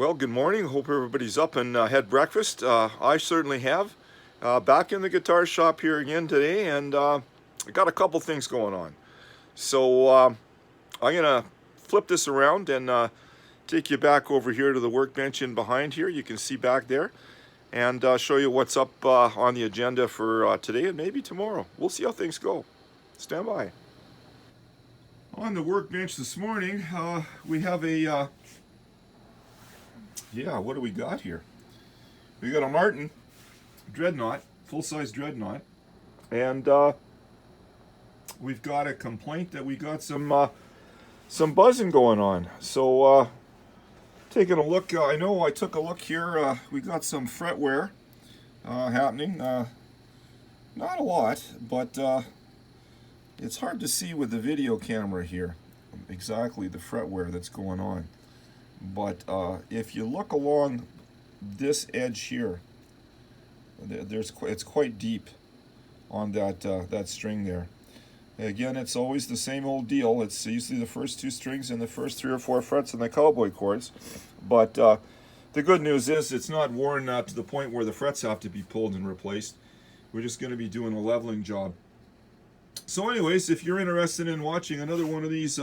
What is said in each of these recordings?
Well, good morning. Hope everybody's up and had breakfast. I certainly have. Back in the guitar shop here again today, and I got a couple things going on. So I'm gonna flip this around and take you back over here to the workbench in behind here. You can see back there, and show you what's up on the agenda for today and maybe tomorrow. We'll see how things go. Stand by. On the workbench this morning, we have a what do we got here? We got a Martin Dreadnought, full-size Dreadnought, and we've got a complaint that we got some buzzing going on. So taking a look, I know I took a look here. We got some fret wear happening. Not a lot, but it's hard to see with the video camera here exactly the fret wear that's going on. But if you look along this edge here, it's quite deep on that string there. Again, it's always the same old deal. It's usually the first two strings and the first 3 or 4 frets in the cowboy chords. But the good news is it's not worn to the point where the frets have to be pulled and replaced. We're just going to be doing a leveling job. So anyways, if you're interested in watching another one of these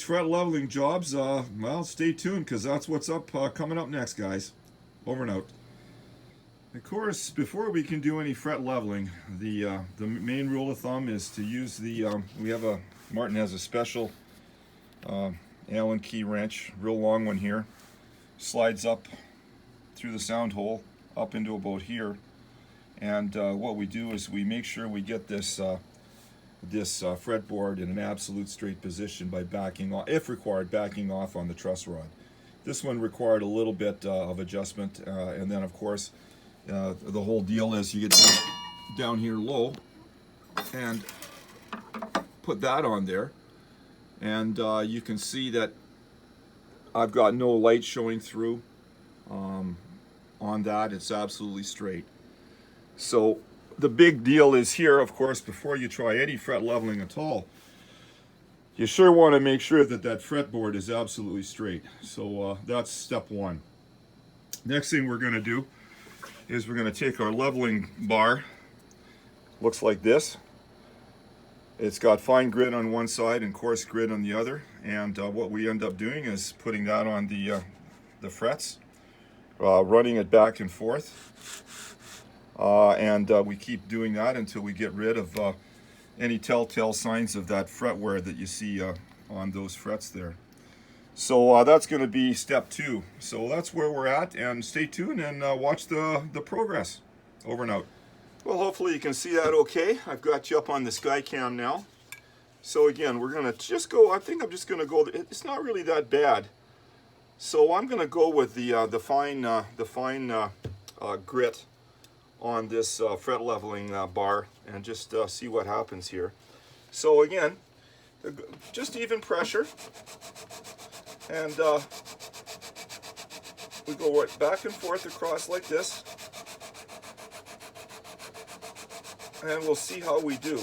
fret leveling jobs, well, stay tuned, because that's what's up coming up next, guys. Over and out. Of course, before we can do any fret leveling, the main rule of thumb is to use the Martin has a special Allen key wrench, real long one here, slides up through the sound hole up into about here, and what we do is we make sure we get this fretboard in an absolute straight position by backing off, if required, backing off on the truss rod. This one required a little bit of adjustment, and then of course the whole deal is you get down here low and put that on there, and you can see that I've got no light showing through on that. It's absolutely straight. So the big deal is here, of course, before you try any fret leveling at all, you sure want to make sure that that fretboard is absolutely straight. So that's step one. Next thing we're going to do is we're going to take our leveling bar. Looks like this. It's got fine grit on one side and coarse grit on the other. And what we end up doing is putting that on the frets, running it back and forth. And we keep doing that until we get rid of any telltale signs of that fret wear that you see on those frets there. So that's going to be step 2. So that's where we're at, and stay tuned and watch the progress. Over and out. Well, hopefully you can see that okay. I've got you up on the Skycam now. So again, we're going to just go, I think I'm just going to go, it's not really that bad. So I'm going to go with the fine grit on this fret leveling bar, and just see what happens here. So again, just even pressure, and we go right back and forth across like this, and we'll see how we do.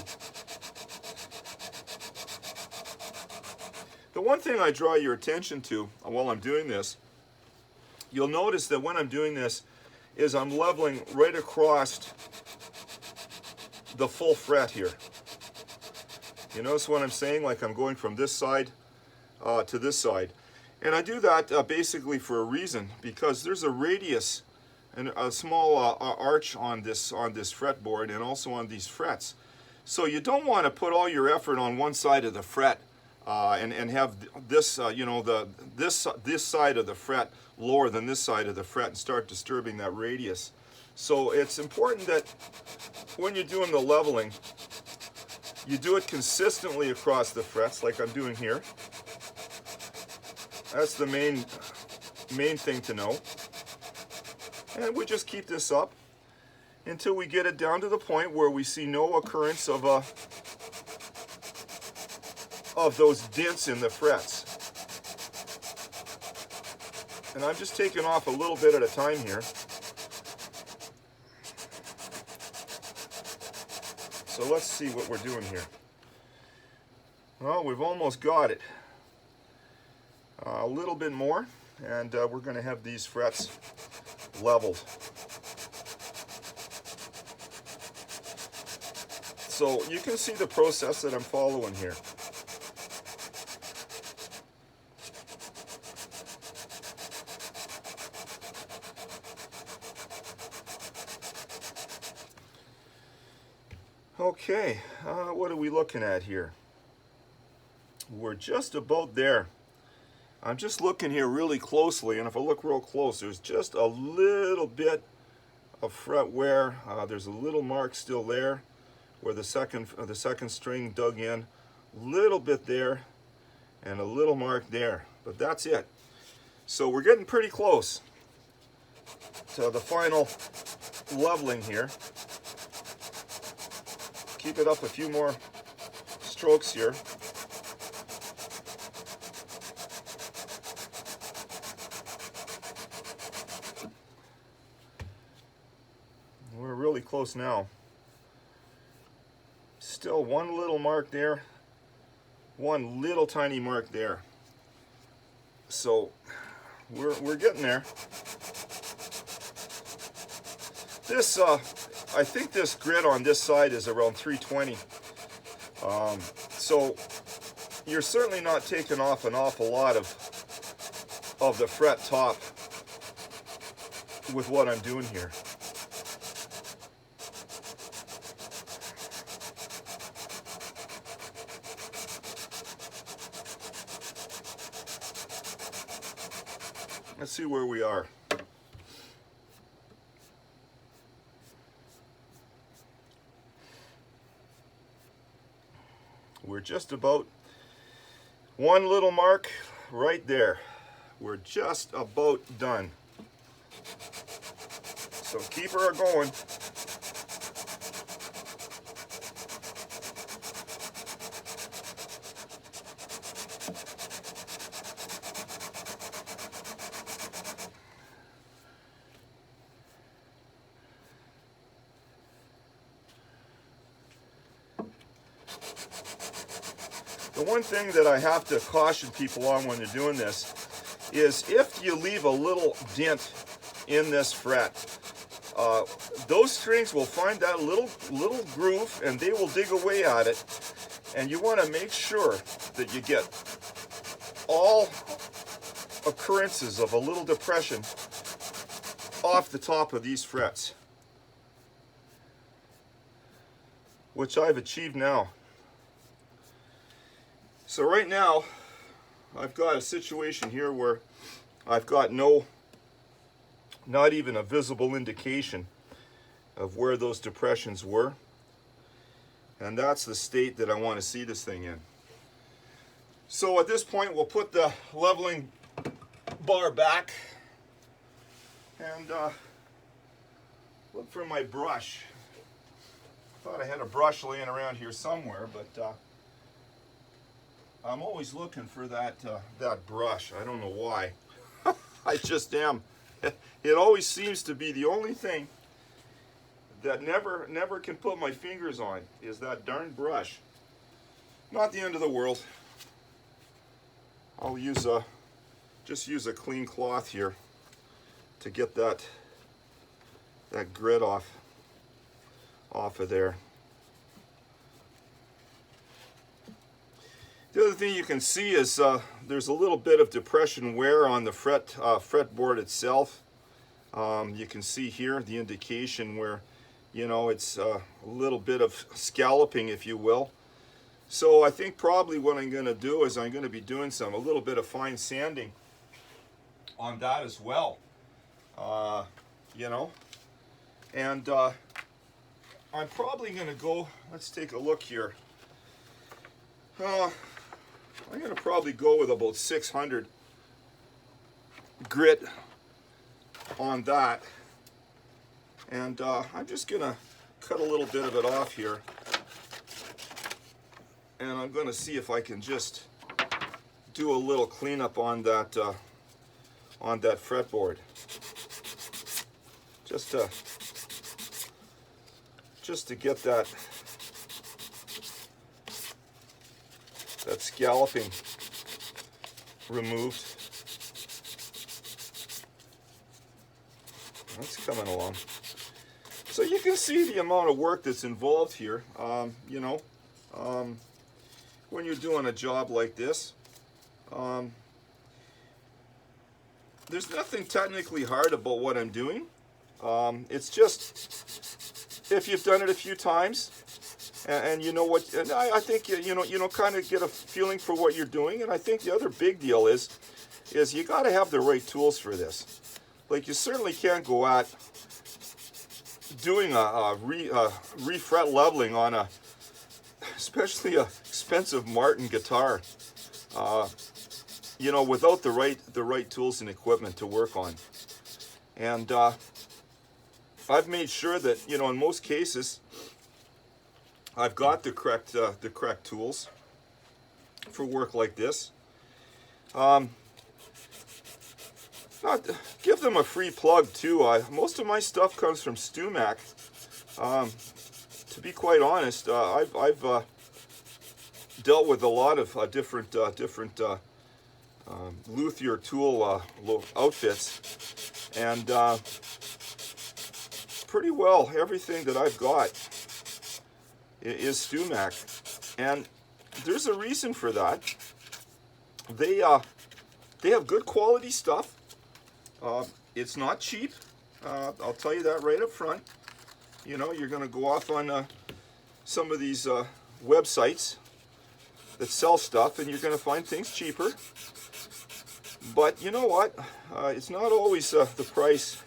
The one thing I draw your attention to while I'm doing this, you'll notice that when I'm doing this is I'm leveling right across the full fret here. You notice what I'm saying? Like I'm going from this side to this side. And I do that basically for a reason, because there's a radius and a small arch on this fretboard, and also on these frets. So you don't want to put all your effort on one side of the fret and have this, this side of the fret lower than this side of the fret and start disturbing that radius. So it's important that when you're doing the leveling, you do it consistently across the frets like I'm doing here. That's the main thing to know. And we just keep this up until we get it down to the point where we see no occurrence of those dents in the frets. And I'm just taking off a little bit at a time here. So let's see what we're doing here. Well, we've almost got it. A little bit more. and we're going to have these frets leveled. So you can see the process that I'm following here. Okay, what are we looking at here? We're just about there. I'm just looking here really closely, and if I look real close, there's just a little bit of fret wear. There's a little mark still there where the second string dug in. Little bit there, and a little mark there, but that's it. So we're getting pretty close to the final leveling here. Keep it up a few more strokes here. We're really close now. Still one little mark there, one little tiny mark there. So we're getting there. This I think this grit on this side is around 320. So you're certainly not taking off an awful lot of the fret top with what I'm doing here. Let's see where we are. We're just about one little mark right there. We're just about done. So keep her going. The one thing that I have to caution people on when they're doing this is if you leave a little dent in this fret, those strings will find that little groove and they will dig away at it, and you want to make sure that you get all occurrences of a little depression off the top of these frets, which I've achieved now. So right now, I've got a situation here where I've got not even a visible indication of where those depressions were. And that's the state that I want to see this thing in. So at this point, we'll put the leveling bar back and look for my brush. Thought I had a brush laying around here somewhere, but I'm always looking for that brush. I don't know why. I just am. It always seems to be the only thing that never can put my fingers on is that darn brush. Not the end of the world. I'll just use a clean cloth here to get that grit off of there. The other thing you can see is there's a little bit of depression wear on the fretboard itself. You can see here the indication where, you know, it's a little bit of scalloping, if you will. So I think probably what I'm going to do is I'm going to be doing a little bit of fine sanding on that as well. You know, and I'm probably going to go, let's take a look here. I'm going to probably go with about 600 grit on that, and I'm just going to cut a little bit of it off here, and I'm going to see if I can just do a little cleanup on that fretboard, just to get that scalloping removed. That's coming along. So you can see the amount of work that's involved here. You know, when you're doing a job like this, there's nothing technically hard about what I'm doing. It's just, if you've done it a few times, and you know what, and I think you know, kind of get a feeling for what you're doing. And I think the other big deal is you got to have the right tools for this. Like, you certainly can't go at doing a refret leveling on especially a expensive Martin guitar, you know, without the right tools and equipment to work on. And I've made sure that, you know, in most cases, I've got the correct tools for work like this. Give them a free plug too. Most of my stuff comes from StewMac. To be quite honest, I've dealt with a lot of different luthier tool outfits, and pretty well everything that I've got is StewMac, and there's a reason for that. They have good quality stuff. It's not cheap. I'll tell you that right up front. You know, you're going to go off on some of these websites that sell stuff, and you're going to find things cheaper. But you know what? It's not always the price.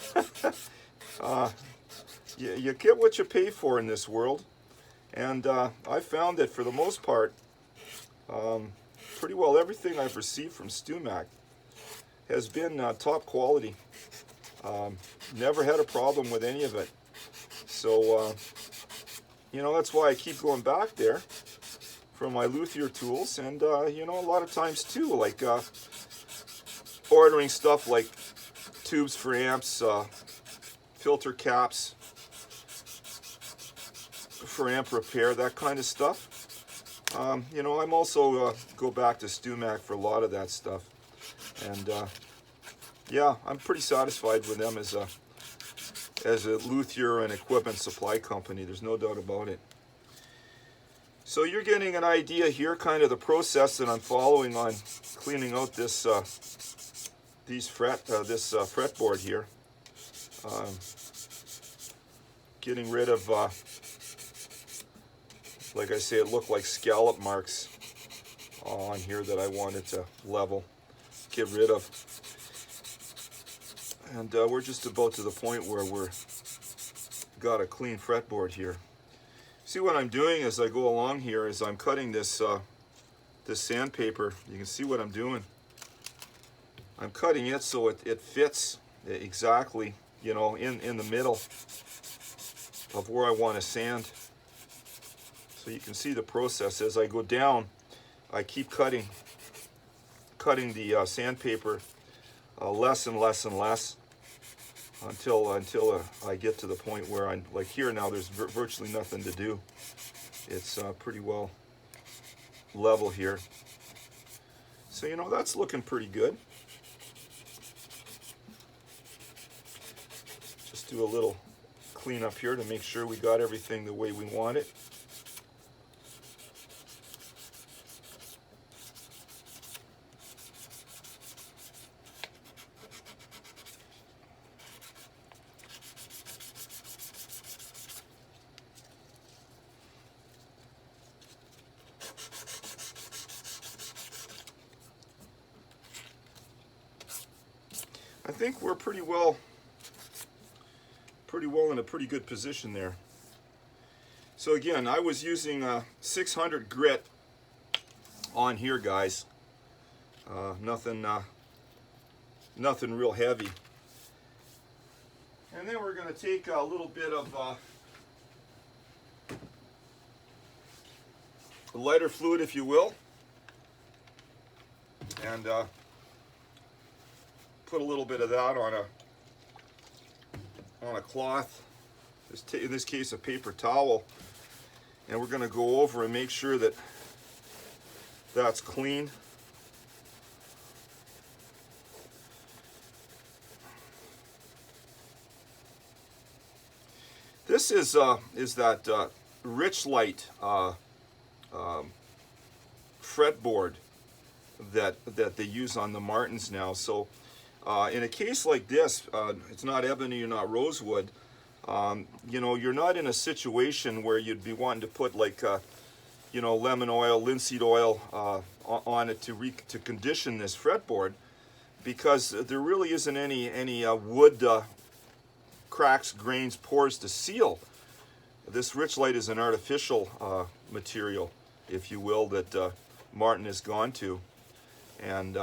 You get what you pay for in this world. And I found that for the most part, pretty well everything I've received from StewMac has been top quality. Never had a problem with any of it. So, you know, that's why I keep going back there for my luthier tools. And, you know, a lot of times too, like ordering stuff like tubes for amps, filter caps for amp repair, that kind of stuff. You know, I'm also go back to StewMac for a lot of that stuff. And yeah, I'm pretty satisfied with them as a luthier and equipment supply company. There's no doubt about it. So you're getting an idea here, kind of the process that I'm following on cleaning out this fretboard here. Getting rid of, like I say, it looked like scallop marks on here that I wanted to level, get rid of. And we're just about to the point where we're got a clean fretboard here. See, what I'm doing as I go along here is I'm cutting this this sandpaper. You can see what I'm doing. I'm cutting it so it fits exactly, you know, in the middle of where I want to sand. So you can see the process as I go down. I keep cutting the sandpaper less and less and less until I get to the point where I'm like here now. There's virtually nothing to do. It's pretty well level here. So you know, that's looking pretty good. Just do a little clean up here to make sure we got everything the way we want it. I think we're pretty well in a pretty good position there. So again, I was using 600 grit on here, guys. Nothing real heavy. And then we're going to take a little bit of lighter fluid, if you will, and put a little bit of that on a cloth, in this case a paper towel, and we're going to go over and make sure that that's clean. this is that Rich Light fretboard that they use on the Martins now. So in a case like this, it's not ebony or not rosewood. You know, you're not in a situation where you'd be wanting to put like you know, lemon oil, linseed oil on it to condition this fretboard, because there really isn't any wood cracks, grains, pores to seal. This Rich Light is an artificial material, if you will, that Martin has gone to. And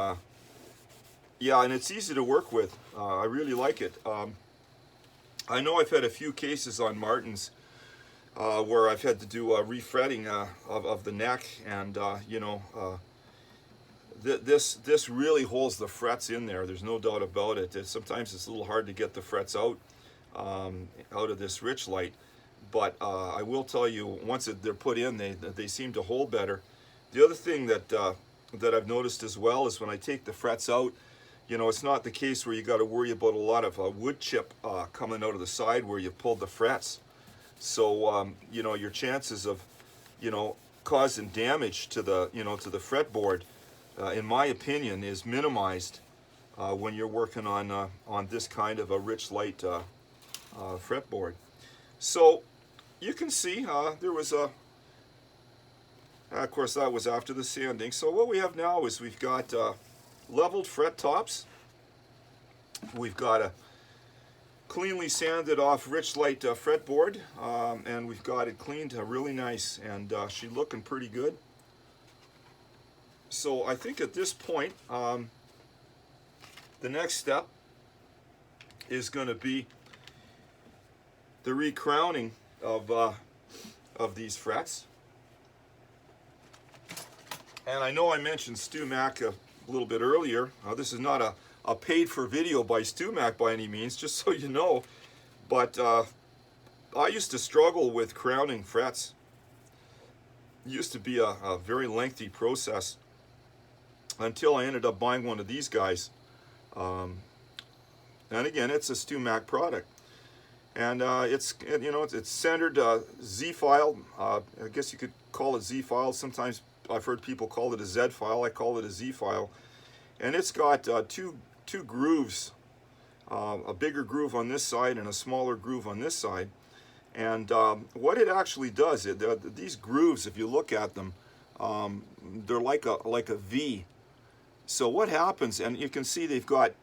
yeah, and it's easy to work with. I really like it. I know I've had a few cases on Martins where I've had to do refretting of the neck, and you know, this really holds the frets in there. There's no doubt about it. Sometimes it's a little hard to get the frets out of this Rich Light, but I will tell you, once they're put in, they seem to hold better. The other thing that I've noticed as well is when I take the frets out, you know, it's not the case where you got to worry about a lot of wood chip coming out of the side where you've pulled the frets. So you know, your chances of, you know, causing damage to the, you know, to the fretboard, in my opinion, is minimized when you're working on this kind of a Rich Light fretboard. So you can see there was a, of course that was after the sanding. So what we have now is we've got leveled fret tops. We've got a cleanly sanded off Rich Light fretboard, and we've got it cleaned really nice, and she's looking pretty good. So I think at this point, the next step is going to be the recrowning of these frets. And I know I mentioned StewMac a little bit earlier. This is not a paid-for video by StewMac by any means, just so you know. But I used to struggle with crowning frets. It used to be a very lengthy process until I ended up buying one of these guys. And again, it's a StewMac product. And you know, it's centered Z-file. I guess you could call it Z-file. Sometimes I've heard people call it a Z-file. I call it a Z-file. And it's got two grooves, a bigger groove on this side and a smaller groove on this side. And what it actually does, these grooves, if you look at them, they're like a V. So what happens, and you can see they've got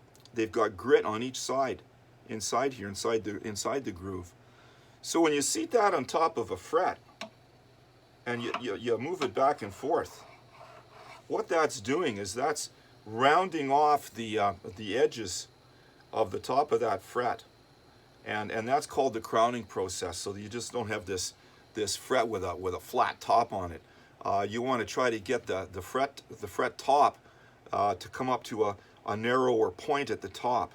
grit on each side, inside here, inside the groove. So when you seat that on top of a fret, and you move it back and forth, what that's doing is that's rounding off the edges of the top of that fret, and that's called the crowning process. So you just don't have this fret with a flat top on it. You want to try to get the fret top to come up to a narrower point at the top.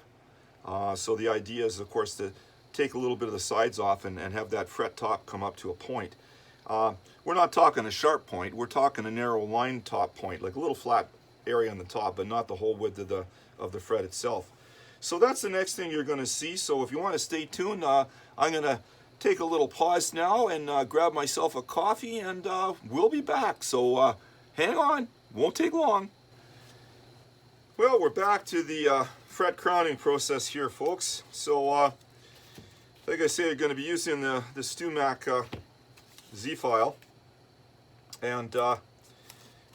So the idea is, of course, to take a little bit of the sides off and have that fret top come up to a point. We're not talking a sharp point. We're talking a narrow line top point, like a little flat area on the top, but not the whole width of the fret itself. So that's the next thing you're going to see. So if you want to stay tuned, I'm going to take a little pause now and grab myself a coffee, and we'll be back. So hang on, won't take long. Well, we're back to the fret crowning process here, folks. So like I say, I'm going to be using the StewMac Z-file, and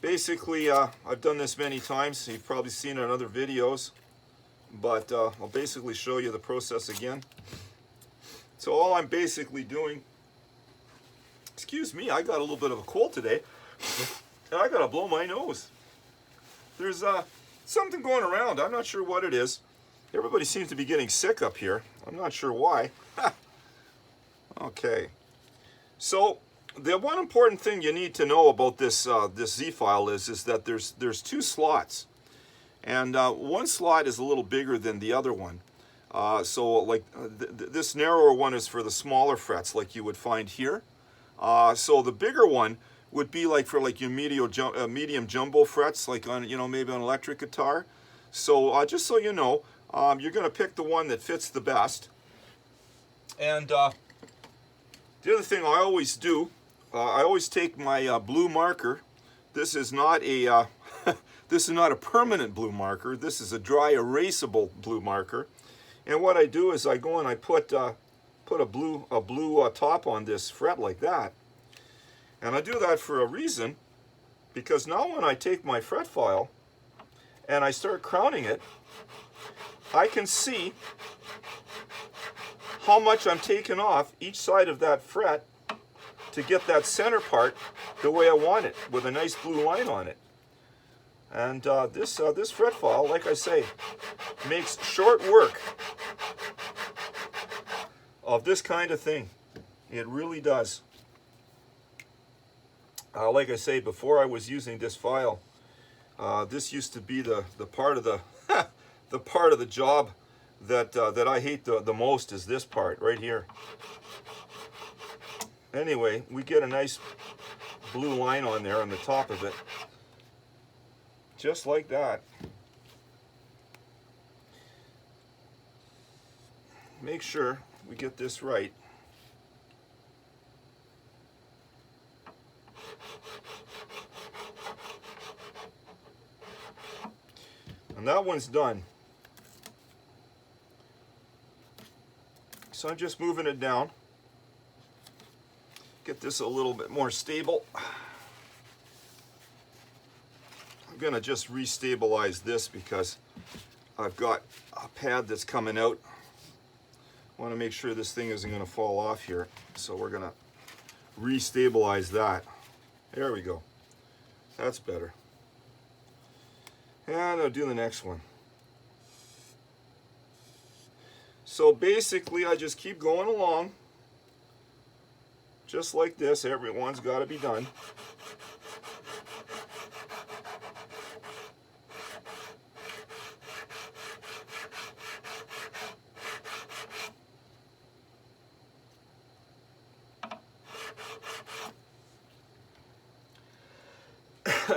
basically I've done this many times, so you've probably seen it in other videos, but I'll basically show you the process again. So all I'm basically doing, excuse me, I got a little bit of a cold today, and I gotta blow my nose. There's something going around. I'm not sure what it is. Everybody seems to be getting sick up here. I'm not sure why. Okay. So the one important thing you need to know about this this Z-file is that there's two slots, and one slot is a little bigger than the other one. So like this narrower one is for the smaller frets, like you would find here. So the bigger one would be like for like your medium jumbo frets, like on, you know, maybe on an electric guitar. So just so you know, you're going to pick the one that fits the best, and The other thing I always do, I always take my blue marker. This is not a this is not a permanent blue marker. This is a dry erasable blue marker. And what I do is I go and I put a blue top on this fret like that. And I do that for a reason, because now when I take my fret file and I start crowning it, I can see how much I'm taking off each side of that fret to get that center part the way I want it, with a nice blue line on it. And this fret file, like I say, makes short work of this kind of thing. It really does. Like I say, before I was using this file, this used to be the part of the the part of the job that I hate the most, is this part right here. Anyway, we get a nice blue line on there on the top of it, just like that. Make sure we get this right. And that one's done. So I'm just moving it down. Get this a little bit more stable. I'm going to just restabilize this because I've got a pad that's coming out. I want to make sure this thing isn't going to fall off here. So we're going to restabilize that. There we go. That's better. And I'll do the next one. So basically I just keep going along. Just like this, everyone's got to be done.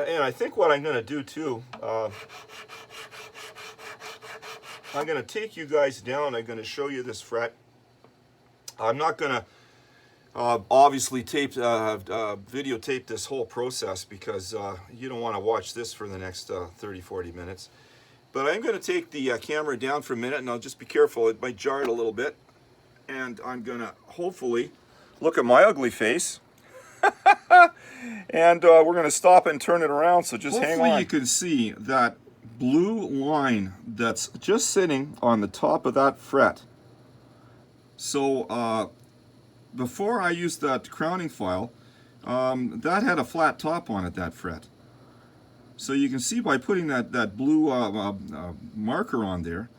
And I think what I'm going to do too, I'm going to take you guys down. I'm going to show you this fret. I'm not going to obviously videotape this whole process, because you don't want to watch this for the next 30-40 minutes. But I'm going to take the camera down for a minute, and I'll just be careful. It might jar it a little bit. And I'm going to hopefully look at my ugly face. And we're going to stop and turn it around, so just hang on. Hopefully you can see that blue line that's just sitting on the top of that fret. So before I used that crowning file, that had a flat top on it, that fret. So you can see by putting that blue marker on there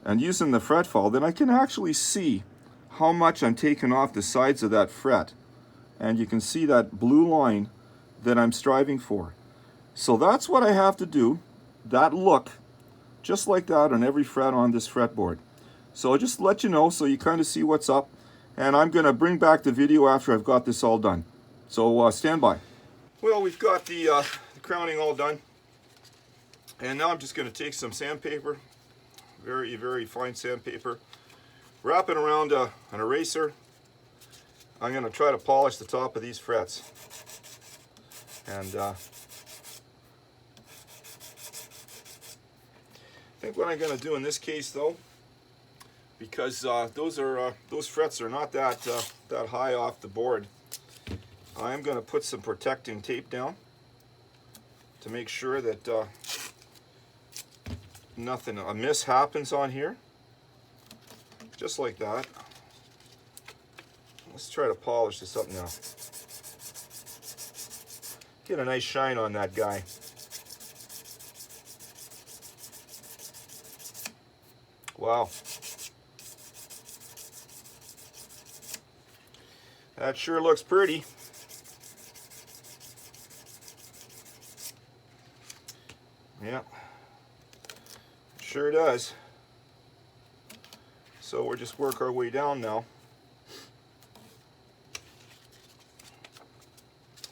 and using the fret file, then I can actually see how much I'm taking off the sides of that fret. And you can see that blue line that I'm striving for. So that's what I have to do, that look, just like that on every fret on this fretboard. So I'll just let you know so you kind of see what's up. And I'm going to bring back the video after I've got this all done. So stand by. Well, we've got the crowning all done. And now I'm just going to take some sandpaper, very, very fine sandpaper, wrap it around an eraser. I'm going to try to polish the top of these frets. And I think what I'm going to do in this case, though, because those frets are not that high off the board, I'm going to put some protecting tape down to make sure that nothing amiss happens on here. Just like that. Let's try to polish this up now. Get a nice shine on that guy. Wow. That sure looks pretty. Yeah, it sure does. So we'll just work our way down now.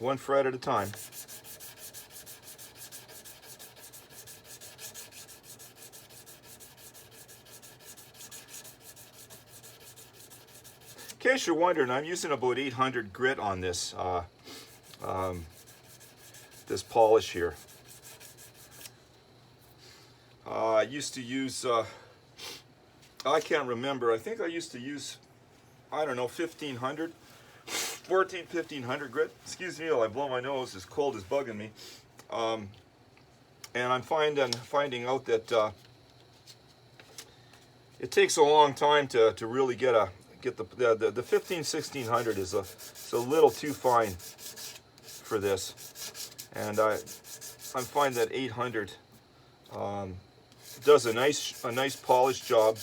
One fret at a time. In case you're wondering, I'm using about 800 grit on this this polish here. I used to use, I can't remember, I think I used to use, I don't know, 1500, 1500 grit. Excuse me while I blow my nose, this cold is bugging me. And I'm finding out that it takes a long time to really get the 1600 is a little too fine for this, and I'm finding that 800 does a nice polish job,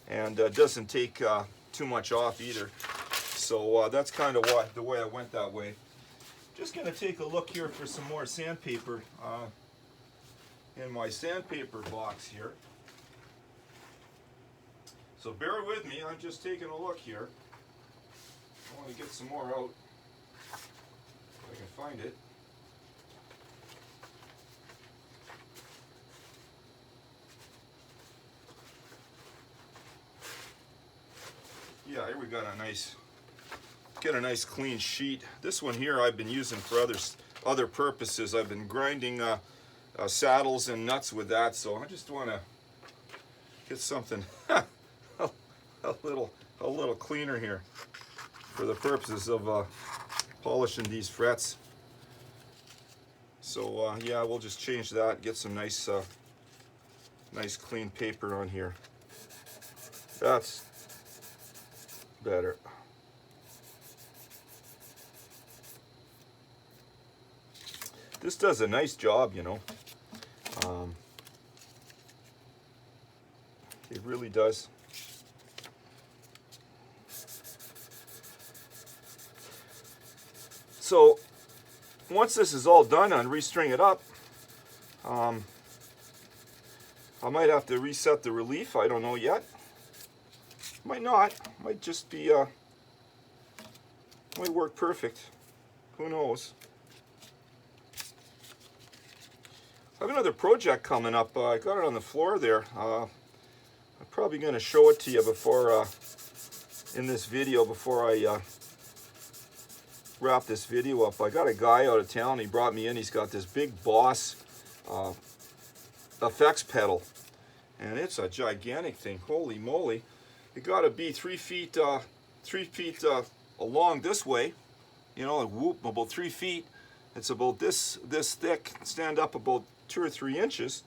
and doesn't take too much off either. So that's kind of the way I went that way. Just gonna take a look here for some more sandpaper in my sandpaper box here. So bear with me, I'm just taking a look here. I want to get some more out, if I can find it. Yeah, here we got a nice clean sheet. This one here I've been using for other purposes. I've been grinding saddles and nuts with that, so I just want to get something a little cleaner here for the purposes of polishing these frets. So yeah, we'll just change that, get some nice clean paper on here. That's better. This does a nice job, you know. It really does. So once this is all done, I'll restring it up. I might have to reset the relief. I don't know yet. Might not. Might just be. Might work perfect. Who knows? I have another project coming up. I got it on the floor there. I'm probably going to show it to you before in this video before I wrap this video up. I got a guy out of town. He brought me in. He's got this big Boss effects pedal, and it's a gigantic thing. Holy moly! It got to be 3 feet along this way. You know, like whoop, about 3 feet. It's about this thick. Stand up about 2 or 3 inches,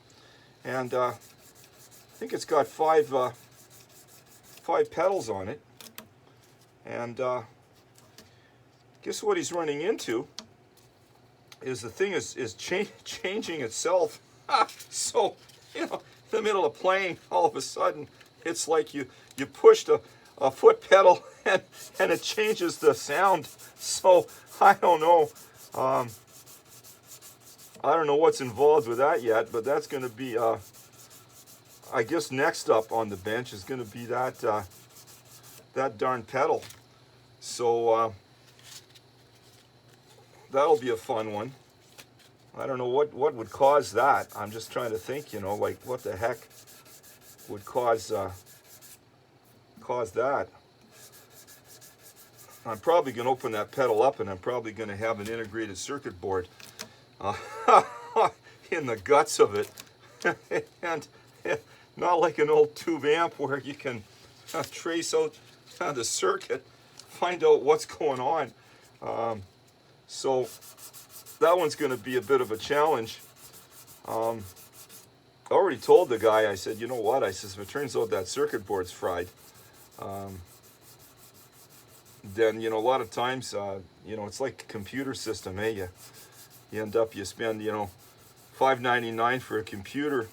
and I think it's got five pedals on it. And guess what he's running into is the thing is changing itself. So, you know, in the middle of playing, all of a sudden, it's like you pushed a foot pedal and it changes the sound. So, I don't know. I don't know what's involved with that yet, but that's going to be, I guess next up on the bench is going to be that darn pedal. So, that'll be a fun one. I don't know what would cause that. I'm just trying to think, you know, like what the heck would cause that. I'm probably going to open that pedal up, and I'm probably going to have an integrated circuit board in the guts of it. And not like an old tube amp where you can trace out the circuit, find out what's going on. So that one's going to be a bit of a challenge. I already told the guy, I said, you know what, I says, if it turns out that circuit board's fried, then, you know, a lot of times, you know, it's like a computer system, eh? You end up, you spend, you know, $5.99 for a computer,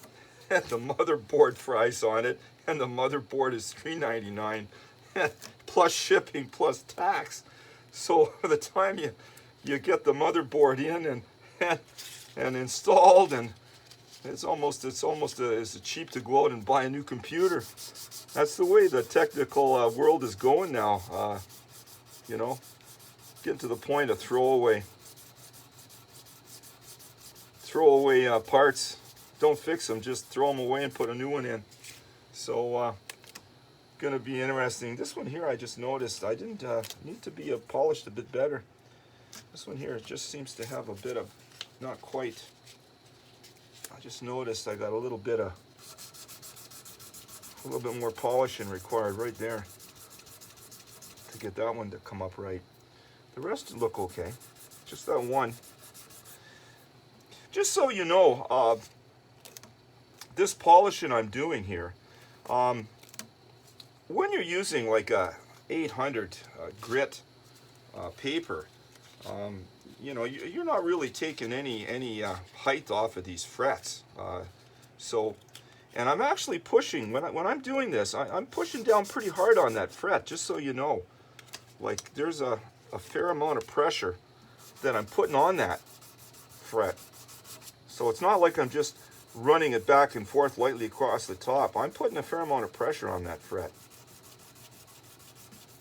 and the motherboard fries on it, and the motherboard is $3.99, plus shipping, plus tax. So by the time you get the motherboard in and installed, and it's almost as cheap to go out and buy a new computer. That's the way the technical world is going now. You know, getting to the point of throwaway parts. Don't fix them, just throw them away and put a new one in. So going to be interesting. This one here, I just noticed I didn't need to be polished a bit better. This one here just seems to have a bit of, not quite. I just noticed I got a little bit more polishing required right there to get that one to come up right. The rest look okay. Just that one. Just so you know, this polishing I'm doing here, when you're using like a 800 grit paper, you know, you're not really taking any height off of these frets. And I'm actually pushing, when I'm doing this, I'm pushing down pretty hard on that fret, just so you know. Like, there's a fair amount of pressure that I'm putting on that fret. So it's not like I'm just running it back and forth lightly across the top. I'm putting a fair amount of pressure on that fret.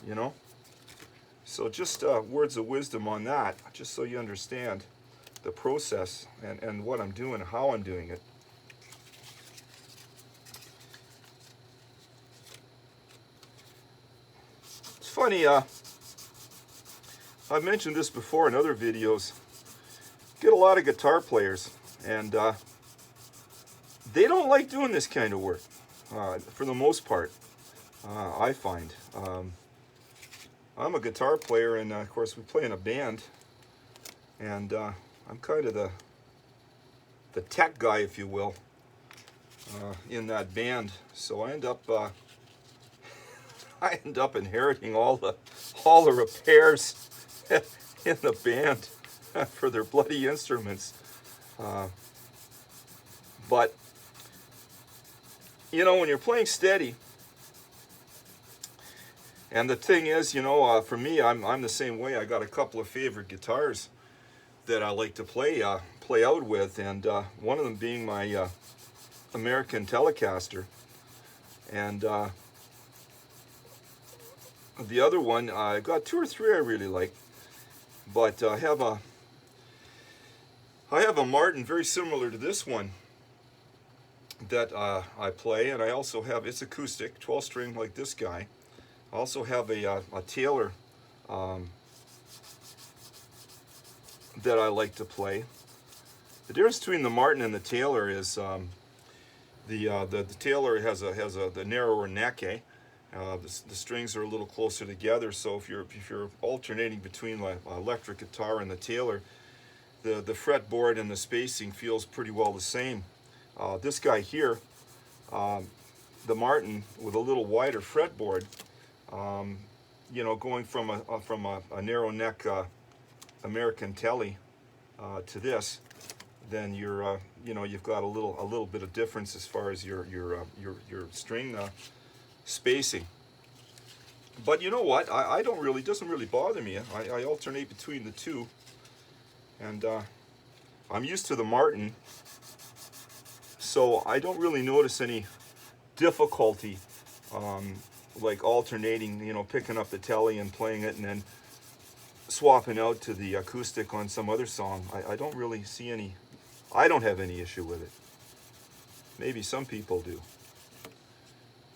You know? So just words of wisdom on that, just so you understand the process and what I'm doing, how I'm doing it. It's funny, I've mentioned this before in other videos. Get a lot of guitar players, and they don't like doing this kind of work, for the most part, I find. I'm a guitar player, and of course we play in a band, and I'm kind of the tech guy, if you will, in that band. So I end up inheriting all the repairs in the band for their bloody instruments. But you know, when you're playing steady, and the thing is, you know, for me, I'm the same way. I got a couple of favorite guitars that I like to play out with, and one of them being my American Telecaster, and the other one, I got 2 or 3 I really like, but I have a Martin very similar to this one that I play, and I also have, it's acoustic, 12 string like this guy. I also have a Taylor that I like to play. The difference between the Martin and the Taylor is the Taylor has the narrower neck, eh? The strings are a little closer together, so if you're alternating between the electric guitar and the Taylor, the fretboard and the spacing feels pretty well the same. This guy here, the Martin with a little wider fretboard, you know, going from a narrow neck American Tele to this, then you're you know, you've got a little bit of difference as far as your string spacing. But you know what? I don't really, doesn't really bother me. I alternate between the two, and I'm used to the Martin, so I don't really notice any difficulty like alternating, you know, picking up the Tele and playing it and then swapping out to the acoustic on some other song. I don't really see any, I don't have any issue with it. Maybe some people do.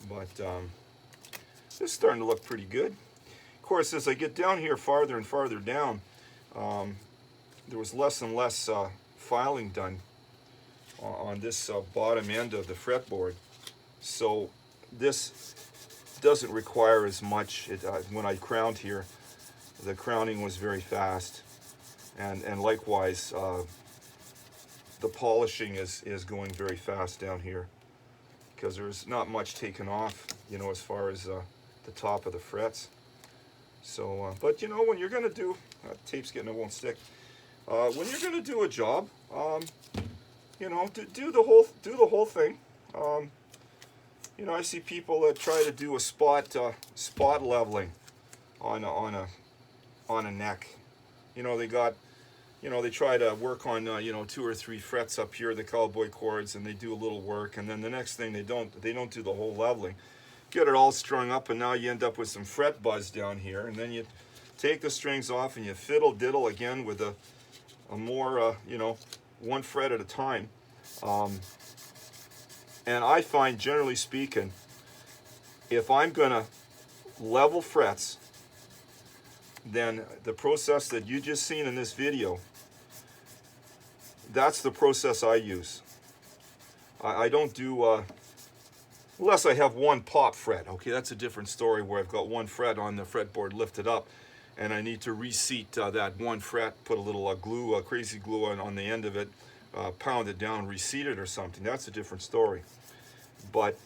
But this is starting to look pretty good. Of course, as I get down here farther and farther down, there was less and less filing done on this bottom end of the fretboard. So this doesn't require as much. When I crowned here, the crowning was very fast, and likewise the polishing is going very fast down here, because there's not much taken off, you know, as far as the top of the frets. So but you know, when you're gonna do tape's getting, it won't stick, when you're gonna do a job, you know, do the whole thing. You know, I see people that try to do a spot leveling on a neck. You know, they got, you know, they try to work on you know, 2 or 3 frets up here, the cowboy chords, and they do a little work, and then the next thing they don't do the whole leveling. Get it all strung up, and now you end up with some fret buzz down here, and then you take the strings off and you fiddle diddle again with a more you know, 1 fret at a time. And I find, generally speaking, if I'm gonna level frets, then the process that you just seen in this video, that's the process I use. I don't do, unless I have one pop fret. Okay, that's a different story where I've got one fret on the fretboard lifted up and I need to reseat that one fret, put a little glue, crazy glue on the end of it, pound it down, reseat it or something. That's a different story. But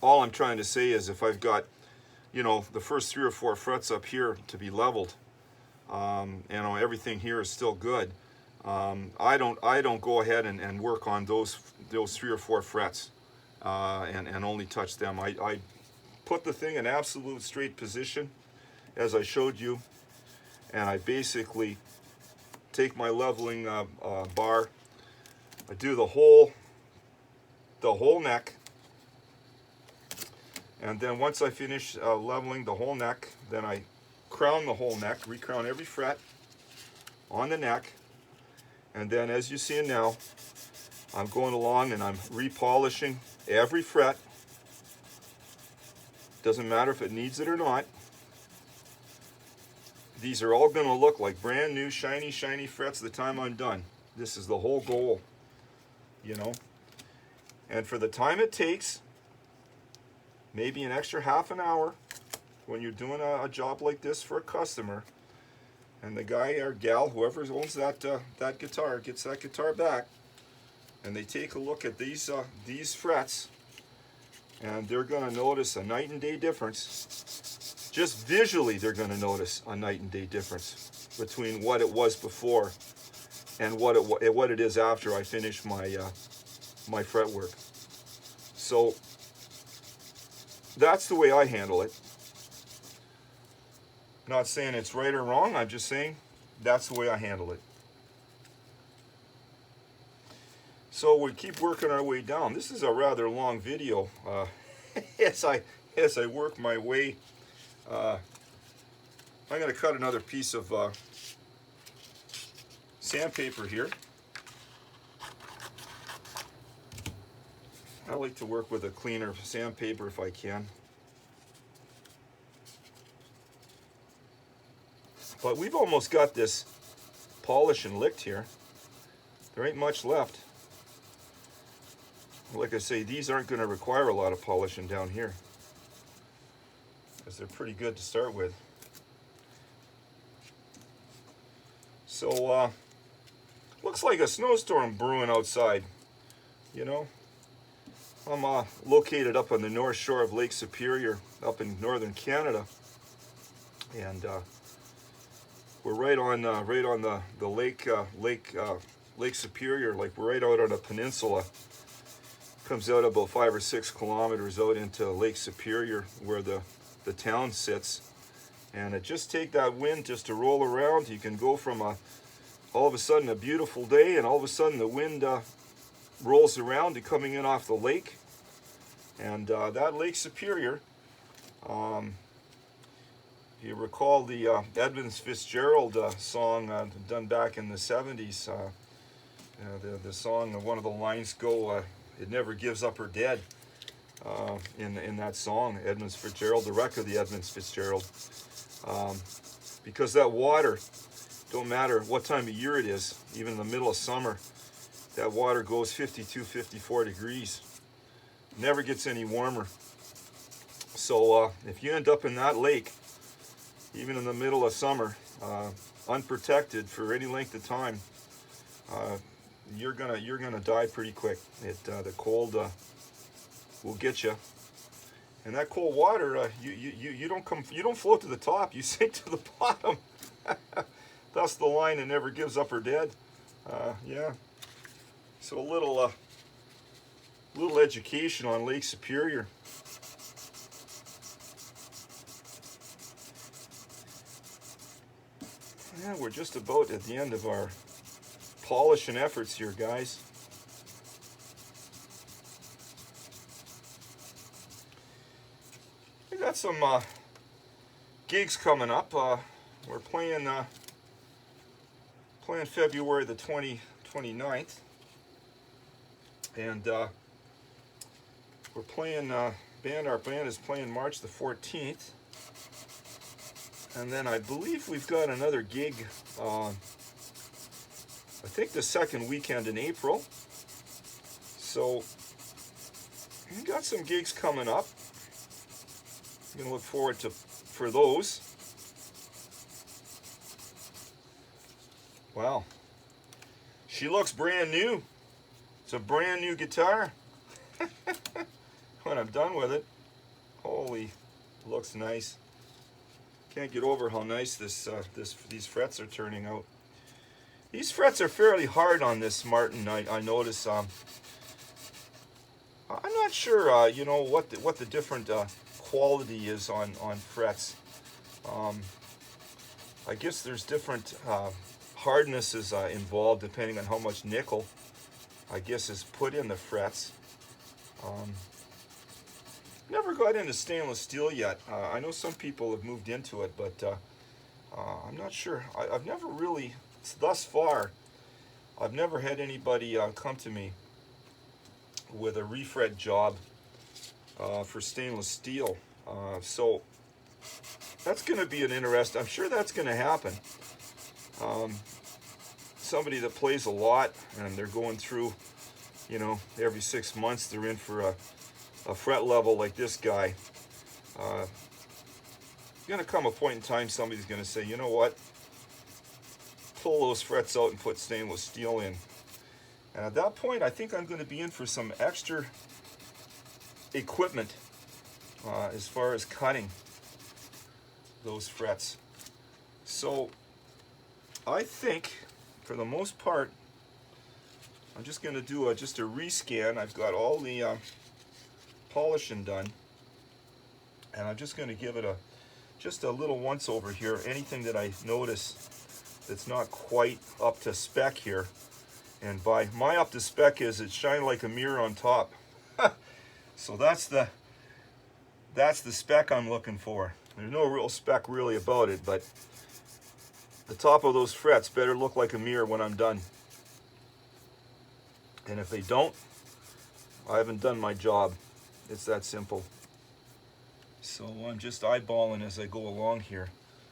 all I'm trying to say is if I've got, you know, the first 3 or 4 frets up here to be leveled, and everything here is still good, I don't go ahead and work on those 3 or 4 frets and only touch them. I put the thing in absolute straight position as I showed you, and I basically take my leveling bar, I do the whole neck, and then once I finish leveling the whole neck, then I crown the whole neck, recrown every fret on the neck, and then as you see now, I'm going along and I'm repolishing every fret. Doesn't matter if it needs it or not. These are all going to look like brand new shiny frets the time I'm done. This is the whole goal, you know. And for the time it takes, maybe an extra half an hour when you're doing a job like this for a customer, and the guy or gal, whoever owns that guitar, gets that guitar back, and they take a look at these frets, and they're going to notice a night and day difference. Just visually, they're going to notice a night and day difference between what it was before and what it is after I finish my my fretwork. So that's the way I handle it. Not saying it's right or wrong, I'm just saying that's the way I handle it. So we keep working our way down. This is a rather long video. As I work my way, I'm going to cut another piece of sandpaper here. I like to work with a cleaner sandpaper if I can. But we've almost got this polished and licked here. There ain't much left. Like I say, these aren't going to require a lot of polishing down here, because they're pretty good to start with. So, looks like a snowstorm brewing outside, you know. I'm located up on the north shore of Lake Superior, up in northern Canada, and we're right on the Lake Superior. Like we're right out on a peninsula. Comes out about 5 or 6 kilometers out into Lake Superior, where the town sits, and it just take that wind just to roll around. You can go from all of a sudden a beautiful day, and all of a sudden the wind rolls around to coming in off the lake, and that Lake Superior. If you recall the Edmund Fitzgerald song done back in the 70s, the song, one of the lines go, "It never gives up or dead," in that song, Edmund Fitzgerald, the wreck of the Edmund Fitzgerald. Because that water, don't matter what time of year it is, even in the middle of summer, that water goes 52, 54 degrees. Never gets any warmer. So if you end up in that lake, even in the middle of summer, unprotected for any length of time, you're gonna die pretty quick. The cold will get you, and that cold water, you don't float to the top. You sink to the bottom. That's the line that never gives up or dead. Yeah. So a little education on Lake Superior. Yeah, we're just about at the end of our polishing efforts here, guys. We got some gigs coming up. We're playing February the 29th, and we're playing Our band is playing March the 14th. And then I believe we've got another gig, I think the second weekend in April. So we got some gigs coming up. I'm gonna look forward for those. Wow, she looks brand new. It's a brand new guitar. When I'm done with it, holy, looks nice. Can't get over how nice these frets are turning out. These frets are fairly hard on this Martin. I notice. I'm not sure, you know, what the different quality is on frets. I guess there's different hardnesses involved depending on how much nickel, I guess, is put in the frets. Never got into stainless steel yet. I know some people have moved into it, but I'm not sure. I've never really, thus far, I've never had anybody come to me with a refret job for stainless steel. So that's going to be an interesting, I'm sure that's going to happen. Somebody that plays a lot and they're going through, you know, every 6 months they're in for a fret level like this guy. Going to come a point in time somebody's going to say, you know what, pull those frets out and put stainless steel in. And at that point, I think I'm going to be in for some extra equipment as far as cutting those frets. So I think, for the most part, I'm just going to do just a rescan. I've got all the polishing done, and I'm just going to give it just a little once over here. Anything that I notice that's not quite up to spec here, and by my up to spec is it shine like a mirror on top. So that's the spec I'm looking for. There's no real spec really about it, but the top of those frets better look like a mirror when I'm done. And if they don't, I haven't done my job. It's that simple. So I'm just eyeballing as I go along here,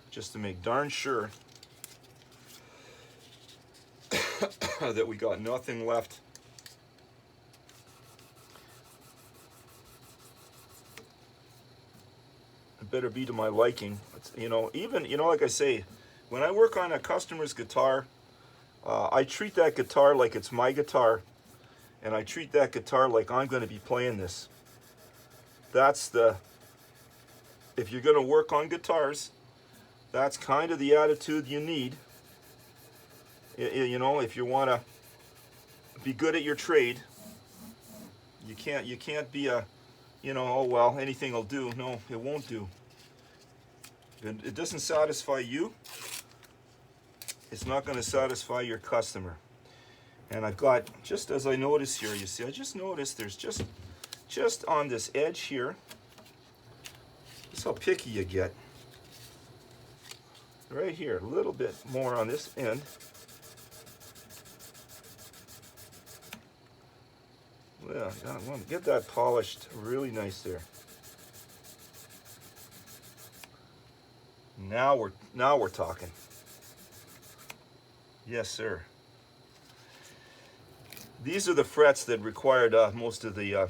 just to make darn sure that we got nothing left. It better be to my liking. You know, even, you know, like I say, when I work on a customer's guitar, I treat that guitar like it's my guitar, and I treat that guitar like I'm going to be playing this. That's if you're going to work on guitars, that's kind of the attitude you need. You know, if you want to be good at your trade, you can't be a, you know, oh well, anything will do. No, it won't do. It doesn't satisfy you. It's not going to satisfy your customer. And I've got, just as I notice here, you see, I just noticed there's just on this edge here, this is how picky you get. Right here, a little bit more on this end. Well, I want to get that polished really nice there. Now we're talking. Yes, sir. These are the frets that required most of the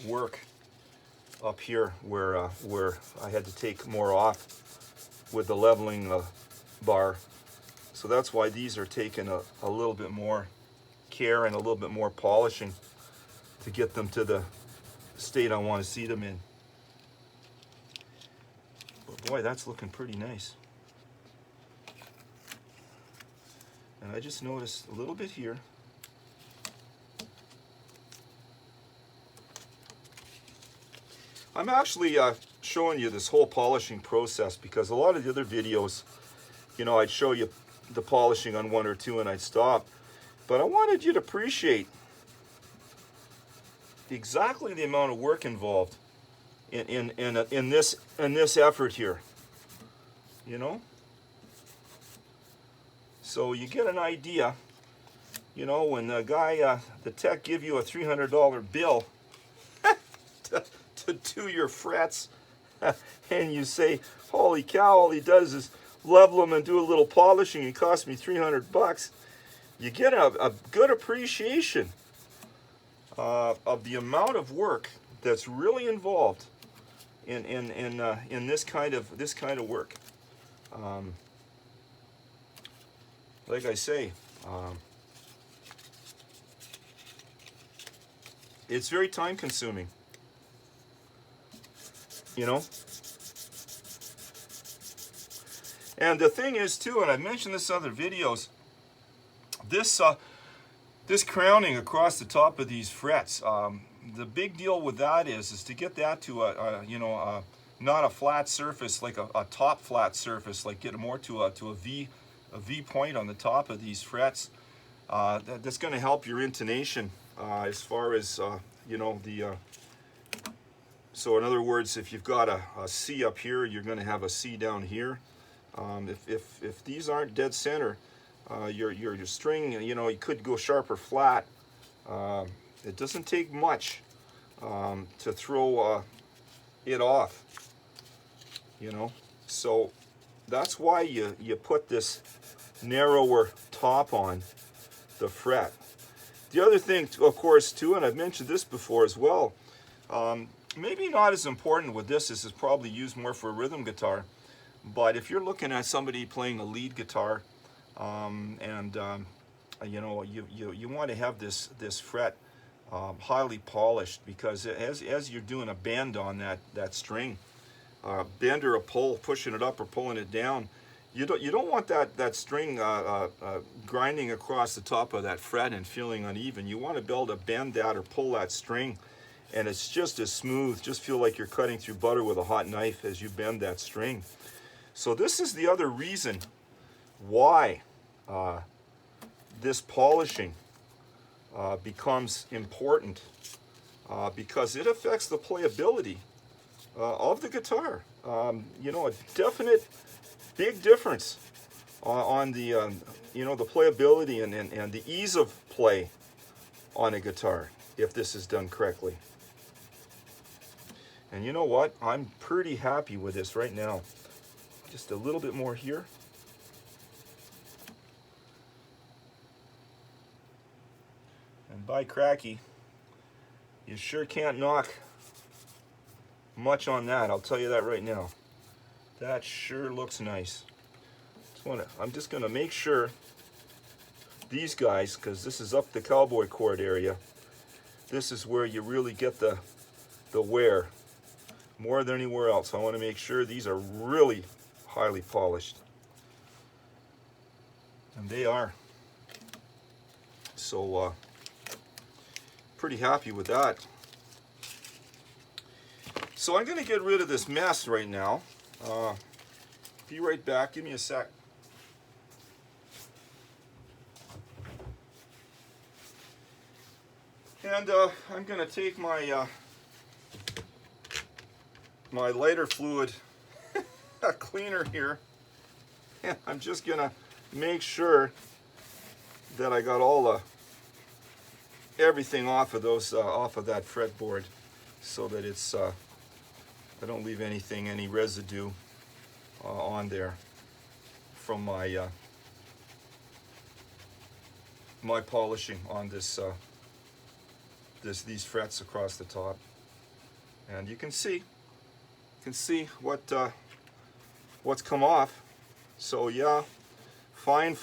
work up here, where I had to take more off with the leveling bar. So that's why these are taking a little bit more care and a little bit more polishing to get them to the state I want to see them in. But boy, that's looking pretty nice. And I just noticed a little bit here. I'm actually showing you this whole polishing process because a lot of the other videos, you know, I'd show you the polishing on one or two and I'd stop. But I wanted you to appreciate exactly the amount of work involved in this effort here. You know? So you get an idea, you know, when the guy, the tech give you a $300 bill to do your frets and you say, holy cow, all he does is level them and do a little polishing and cost me 300 bucks, you get a good appreciation of the amount of work that's really involved in this kind of work. Like I say, it's very time consuming, you know. And the thing is too, and I've mentioned this in other videos, this crowning across the top of these frets, the big deal with that is to get that to not a flat surface, like a top flat surface, like get it more to a V point on the top of these frets. That's going to help your intonation as far as so in other words, if you've got a C up here, you're going to have a C down here. If these aren't dead center, your string, you could go sharp or flat. It doesn't take much to throw it off, So that's why you put this narrower top on the fret. The other thing, of course, too, and I've mentioned this before as well, maybe not as important with this. This is probably used more for a rhythm guitar. But if you're looking at somebody playing a lead guitar, you want to have this fret highly polished, because as you're doing a bend on that string, bend or a pull, pushing it up or pulling it down, you don't want that string grinding across the top of that fret and feeling uneven. You want to be able to bend that or pull that string, and it's just as smooth. Just feel like you're cutting through butter with a hot knife as you bend that string. So this is the other reason why this polishing becomes important, because it affects the playability of the guitar. A definite big difference on the the playability and the ease of play on a guitar if this is done correctly. And you know what? I'm pretty happy with this right now. Just a little bit more here. And by cracky, you sure can't knock much on that. I'll tell you that right now. That sure looks nice. I'm just going to make sure these guys, because this is up the cowboy chord area, this is where you really get the wear more than anywhere else. I want to make sure these are really highly polished, and they are. So pretty happy with that. So I'm going to get rid of this mess right now. Be right back. Give me a sec. And I'm going to take my my lighter fluid cleaner here, and I'm just going to make sure that I got all everything off of those off of that fretboard, so that it's I don't leave any residue on there from my my polishing on this these frets across the top. And you can see what's come off. So yeah, fine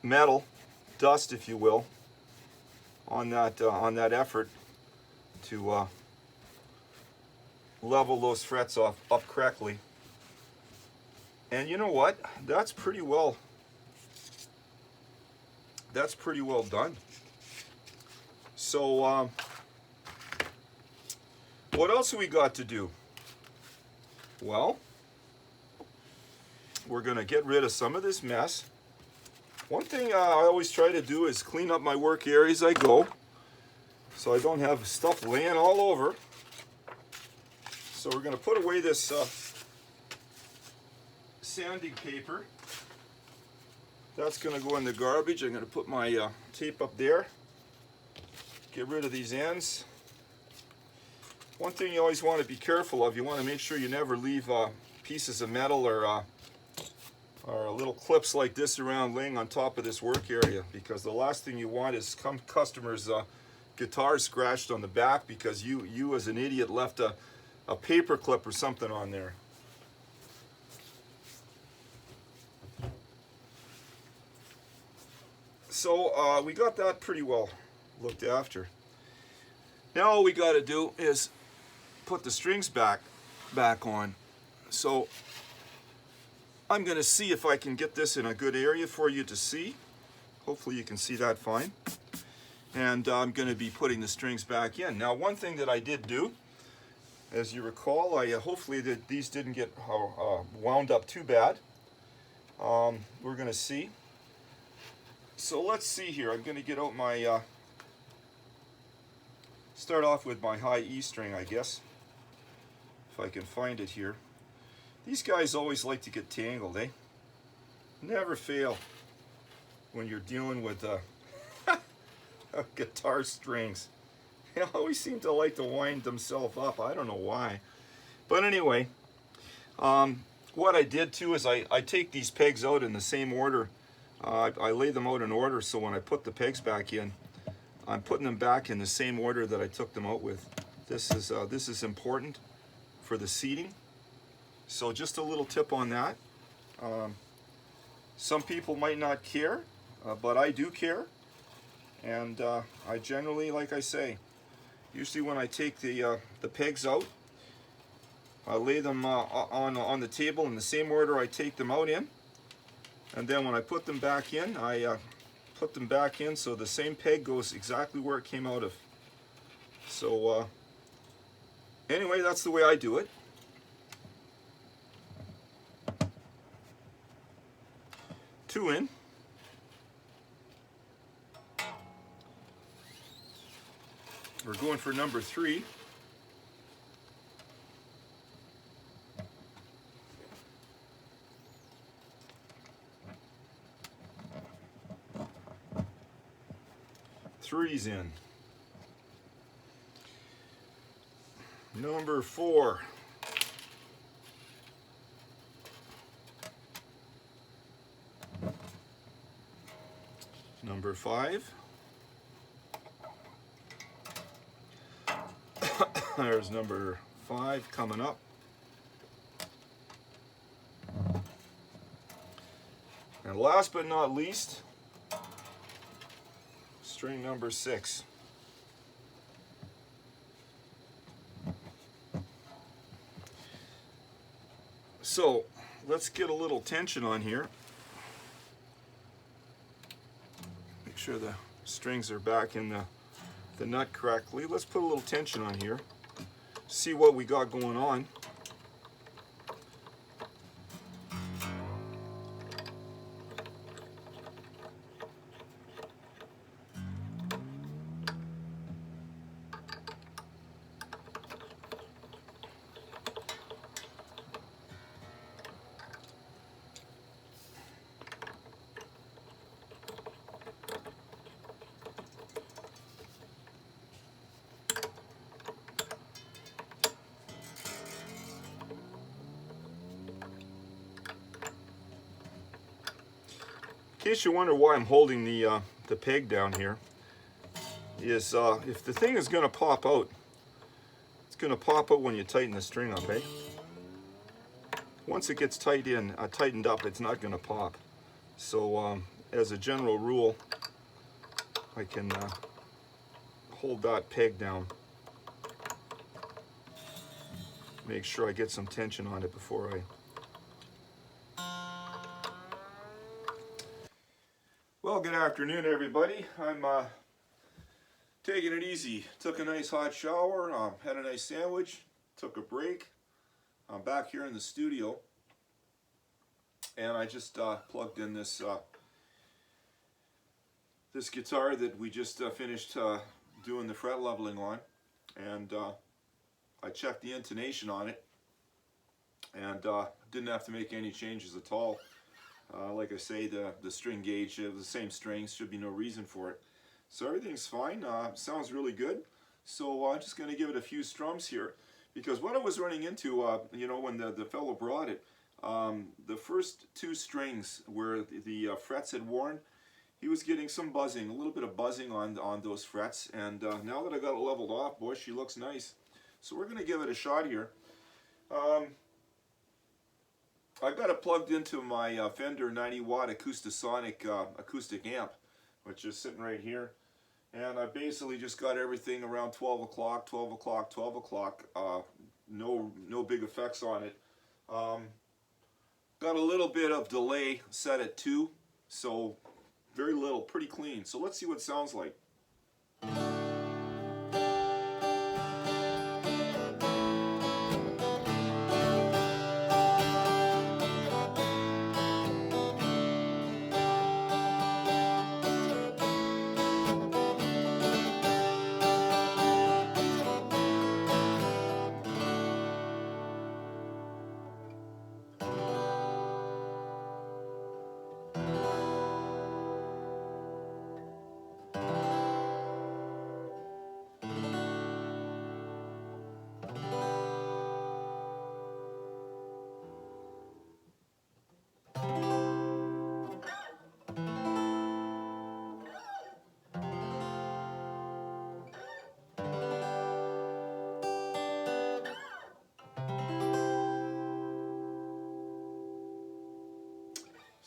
metal dust, if you will, on that effort to level those frets up correctly. And you know what? That's pretty well done. So what else have we got to do? Well, we're going to get rid of some of this mess. One thing I always try to do is clean up my work area as I go, so I don't have stuff laying all over. So we're going to put away this sanding paper. That's going to go in the garbage. I'm going to put my tape up there. Get rid of these ends. One thing you always want to be careful of, you want to make sure you never leave pieces of metal or little clips like this around laying on top of this work area, because the last thing you want is customers' guitar scratched on the back because you as an idiot left a paper clip or something on there. So we got that pretty well looked after. Now all we got to do is put the strings back on. So I'm going to see if I can get this in a good area for you to see. Hopefully you can see that fine. And I'm going to be putting the strings back in. Now, one thing that I did do, as you recall, hopefully these didn't get wound up too bad. We're going to see. So let's see here. I'm going to get out my, start off with my high E string, I guess, if I can find it here. These guys always like to get tangled, eh? Never fail when you're dealing with guitar strings. They always seem to like to wind themselves up. I don't know why. But anyway, what I did too is I take these pegs out in the same order. I lay them out in order, so when I put the pegs back in, I'm putting them back in the same order that I took them out with. This is important for the seating. So just a little tip on that. Some people might not care, but I do care. And I generally, like I say, usually when I take the pegs out, I lay them on the table in the same order I take them out in. And then when I put them back in, I put them back in so the same peg goes exactly where it came out of. So anyway, that's the way I do it. Two in. We're going for number 3. Three's in. Number 4. Number 5. There's number 5 coming up. And last but not least, string number 6. So let's get a little tension on here. Make sure the strings are back in the nut correctly. Let's put a little tension on here. See what we got going on. In case you wonder why I'm holding the peg down here, is if the thing is going to pop out, it's going to pop out when you tighten the string up, eh? Once it gets tightened up, it's not going to pop. So as a general rule, I can hold that peg down. Make sure I get some tension on it before I... Well, good afternoon, everybody. I'm taking it easy. Took a nice hot shower, had a nice sandwich, took a break. I'm back here in the studio, and I just plugged in this this guitar that we just finished doing the fret leveling on, and I checked the intonation on it, and didn't have to make any changes at all. Like I say, the string gauge, the same strings, should be no reason for it. So everything's fine. Sounds really good. So I'm just going to give it a few strums here, because what I was running into, you know, when the fellow brought it, the first 2 strings where the frets had worn, he was getting some buzzing, a little bit of buzzing on those frets, and now that I got it leveled off, boy, she looks nice. So we're going to give it a shot here. I've got it plugged into my Fender 90-watt Acoustasonic acoustic amp, which is sitting right here. And I basically just got everything around 12 o'clock, 12 o'clock, 12 o'clock. No big effects on it. Got a little bit of delay set at 2, so very little, pretty clean. So let's see what it sounds like.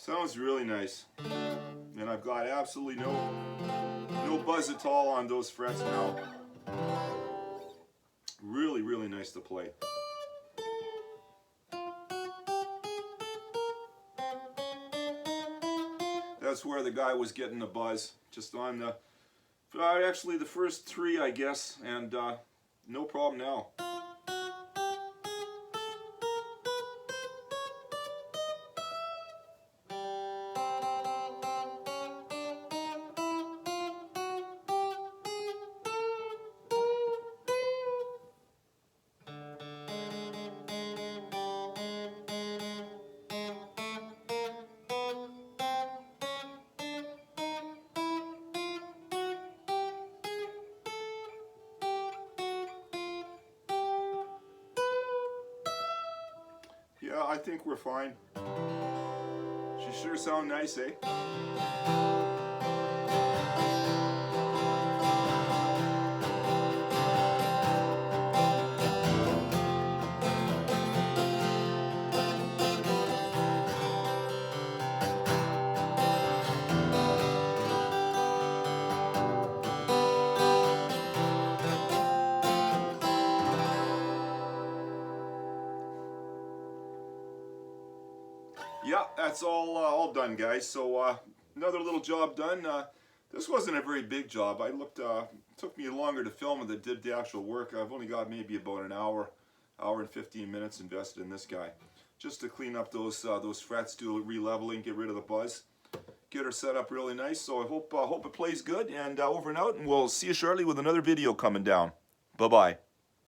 Sounds really nice, and I've got absolutely no buzz at all on those frets now. Really, really nice to play. That's where the guy was getting the buzz, just on the, actually the first 3, I guess, and no problem now. Yeah, I think we're fine. She sure sound nice, eh? Yeah, that's all done, guys. So another little job done. This wasn't a very big job. Took me longer to film than it did the actual work. I've only got maybe about an hour and 15 minutes invested in this guy, just to clean up those frets, do a re-leveling, get rid of the buzz, get her set up really nice. So I hope it plays good. And over and out, and we'll see you shortly with another video coming down. Bye bye.